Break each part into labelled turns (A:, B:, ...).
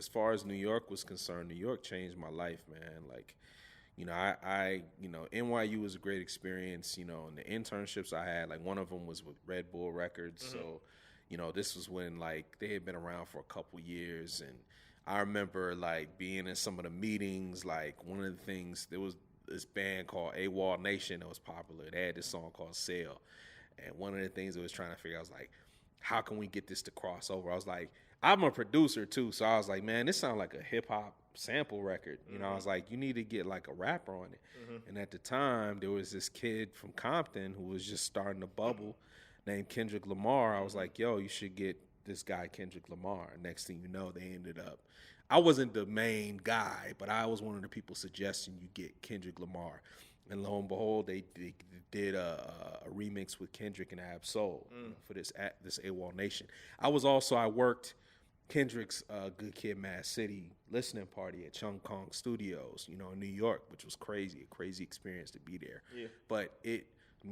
A: as far as New York was concerned, New York changed my life, man. Like, NYU was a great experience, and the internships I had, like one of them was with Red Bull Records. So, this was when like they had been around for a couple years. And I remember like being in some of the meetings, like one of the things, there was this band called AWOL Nation that was popular. They had this song called Sail. And one of the things I was trying to figure out was like, how can we get this to cross over? I was like, I'm a producer too, so I was like, man, this sounds like a hip hop sample record. I was like, you need to get like a rapper on it. And at the time, there was this kid from Compton who was just starting to bubble named Kendrick Lamar. I was like, yo, you should get this guy Kendrick Lamar. Next thing you know, they ended up. I wasn't the main guy, but I was one of the people suggesting you get Kendrick Lamar. And lo and behold, they did a remix with Kendrick and Ab Soul for this AWOL Nation. I worked Kendrick's Good Kid, Mad City listening party at Chung Kong Studios, in New York, which was crazy, a crazy experience to be there. Yeah. But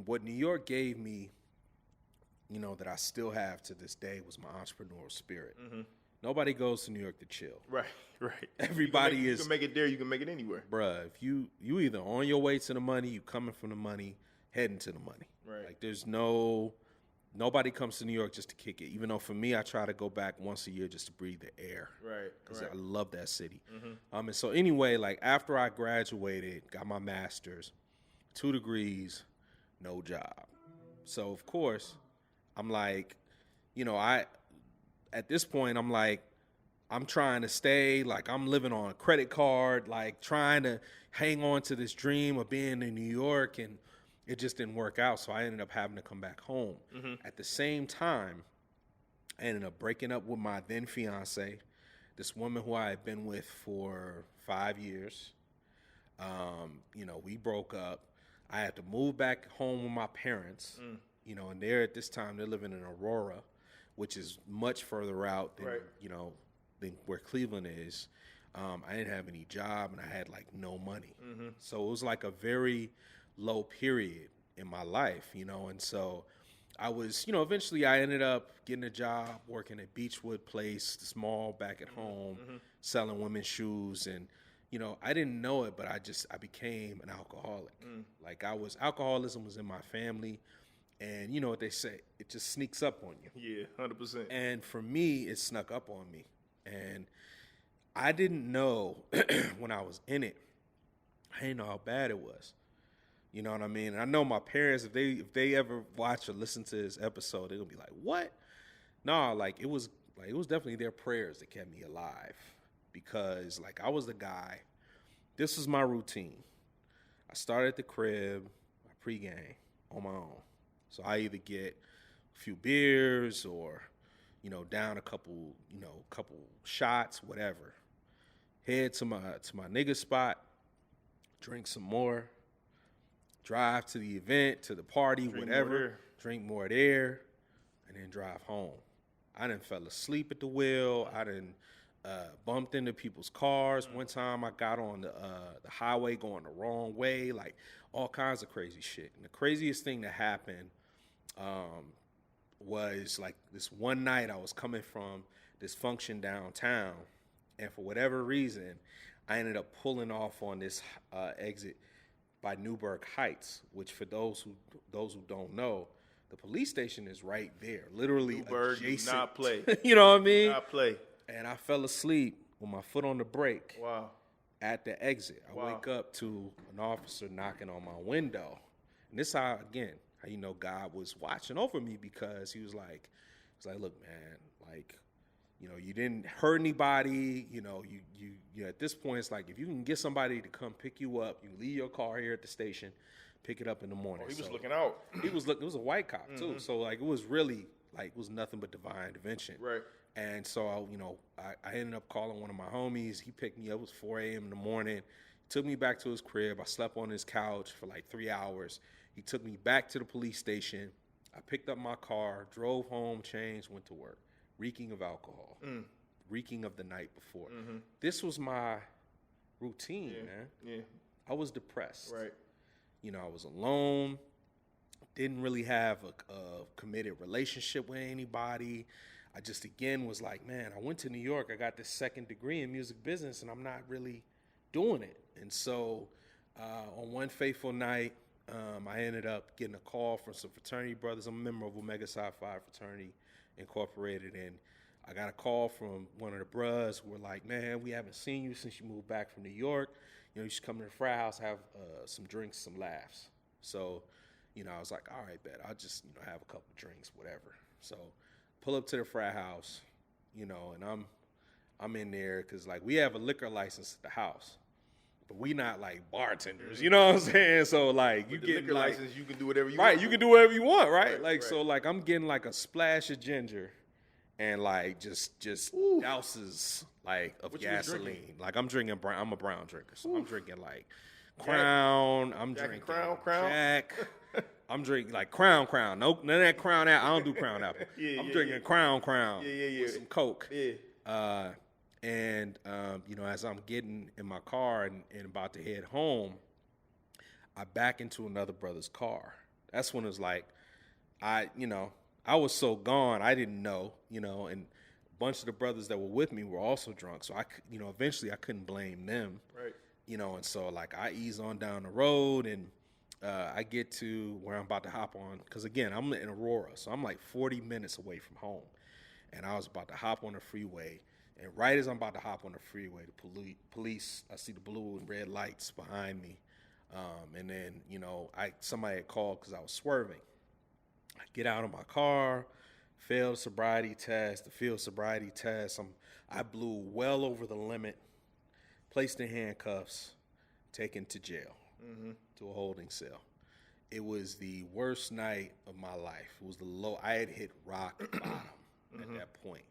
A: what New York gave me, that I still have to this day was my entrepreneurial spirit. Nobody goes to New York to chill.
B: Right.
A: Everybody
B: you can make it there, you can make it anywhere.
A: Bruh, if you either on your way to the money, you coming from the money, heading to the money.
B: Right.
A: Like nobody comes to New York just to kick it. Even though for me, I try to go back once a year just to breathe the air.
B: Right.
A: Because I love that city. And so anyway, like after I graduated, got my master's, 2 degrees, no job. So of course, I'm like, at this point, I'm like, I'm trying to stay, like I'm living on a credit card, like trying to hang on to this dream of being in New York, and it just didn't work out. So I ended up having to come back home. At the same time, I ended up breaking up with my then fiance, this woman who I had been with for 5 years. We broke up. I had to move back home with my parents, and at this time, they're living in Aurora, which is much further out than, than where Cleveland is. I didn't have any job, and I had like no money. So it was like a very low period in my life, and so I was, eventually I ended up getting a job working at Beechwood Place, this mall back at home, selling women's shoes. And, I didn't know it, but I became an alcoholic. Like alcoholism was in my family. And you know what they say, it just sneaks up on you.
B: Yeah, 100%.
A: And for me, it snuck up on me. And I didn't know when I was in it, I didn't know how bad it was. You know what I mean? And I know my parents, if they ever watch or listen to this episode, they're gonna be like, what? No, like it was definitely their prayers that kept me alive. Because like I was the guy, this was my routine. I started at the crib, my pregame, on my own. So I either get a few beers or, down a couple shots, whatever. Head to my nigga spot, drink some more, drive to the event, to the party, drink more there, and then drive home. I done fell asleep at the wheel. I done bumped into people's cars. One time I got on the highway going the wrong way, like all kinds of crazy shit. And the craziest thing that happened was like this one night I was coming from this function downtown, and for whatever reason, I ended up pulling off on this exit by Newburgh Heights, which for those who don't know, the police station is right there, literally
B: Newburgh,
A: adjacent.
B: not play.
A: You know what I mean?
B: Not play.
A: And I fell asleep with my foot on the brake.
B: Wow.
A: At the exit. I wake up to an officer knocking on my window. And this how you know God was watching over me, because he was like, look, man, like, you didn't hurt anybody. You at this point, it's like, if you can get somebody to come pick you up, you leave your car here at the station, pick it up in the morning.
B: Oh, he was looking out.
A: It was a white cop too. So like, it was really like, it was nothing but divine intervention.
B: Right.
A: And so, I ended up calling one of my homies. He picked me up. It was 4 a.m. in the morning. Took me back to his crib. I slept on his couch for like 3 hours. He took me back to the police station. I picked up my car, drove home, changed, went to work, reeking of alcohol, reeking of the night before. This was my routine, man.
B: Yeah.
A: I was depressed.
B: Right.
A: I was alone. Didn't really have a committed relationship with anybody. I just again was like, man, I went to New York. I got this second degree in music business, and I'm not really doing it. And so on one fateful night, I ended up getting a call from some fraternity brothers. I'm a member of Omega Psi Phi Fraternity Incorporated, and I got a call from one of the bros who were like, man, we haven't seen you since you moved back from New York. You know, you should come to the frat house, have some drinks, some laughs. So, you know, I was like, all right, bet. I'll just, you know, have a couple drinks, whatever. So pull up to the frat house, you know, and I'm in there because, like, we have a liquor license at the house. But we not like bartenders, you know what I'm saying? So like you get
B: liquor
A: like
B: license, you can do whatever you
A: right,
B: want.
A: you can do whatever you want, right?
B: Right.
A: So like I'm getting like a splash of ginger, and like just douses like of
B: What you was
A: gasoline.
B: drinking?
A: Like I'm drinking brown. I'm a brown drinker, so I'm drinking like Crown. I'm
B: Jack and
A: drinking
B: Crown.
A: Jack. I'm drinking like Crown. Nope, none of that Crown Apple. I don't do Crown Apple. I'm drinking Crown.
B: Yeah.
A: With some Coke.
B: Yeah.
A: And you know, as I'm getting in my car and about to head home, I back into another brother's car. That's when it was like, I was so gone, I didn't know, you know, and a bunch of the brothers that were with me were also drunk. So eventually I couldn't blame them.
B: Right.
A: You know, and so like I ease on down the road and I get to where I'm about to hop on. Because again, I'm in Aurora, so I'm like 40 minutes away from home. And I was about to hop on the freeway. And right as I'm about to hop on the freeway, the police, I see the blue and red lights behind me. And then, you know, somebody had called because I was swerving. I get out of my car, failed sobriety test, the field sobriety test. I blew well over the limit, placed in handcuffs, taken to jail, to a holding cell. It was the worst night of my life. It was the low. I had hit rock bottom at that point.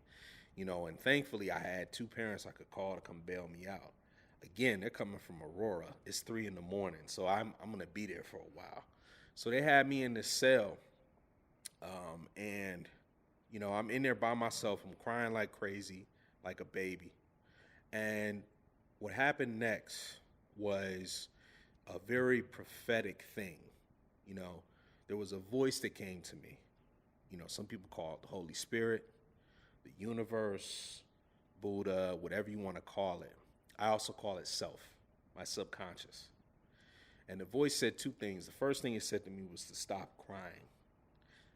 A: You know, and thankfully I had two parents I could call to come bail me out. Again, they're coming from Aurora. It's 3 a.m, so I'm gonna be there for a while. So they had me in this cell, and you know I'm in there by myself. I'm crying like crazy, like a baby. And what happened next was a very prophetic thing. You know, there was a voice that came to me. You know, some people call it the Holy Spirit, the universe, Buddha, whatever you want to call it. I also call it self, my subconscious. And the voice said two things. The first thing it said to me was to stop crying.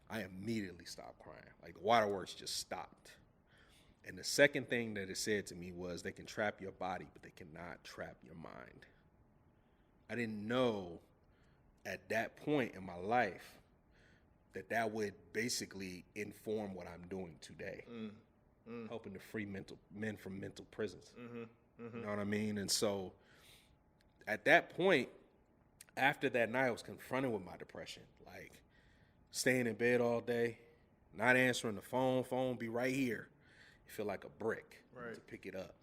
A: I immediately stopped crying. Like the waterworks just stopped. And the second thing that it said to me was they can trap your body, but they cannot trap your mind. I didn't know at that point in my life that would basically inform what I'm doing today, helping to free men from mental prisons. You know what I mean? And so at that point, after that night, I was confronted with my depression, like staying in bed all day, not answering the phone be right here. You feel like a brick to pick it up.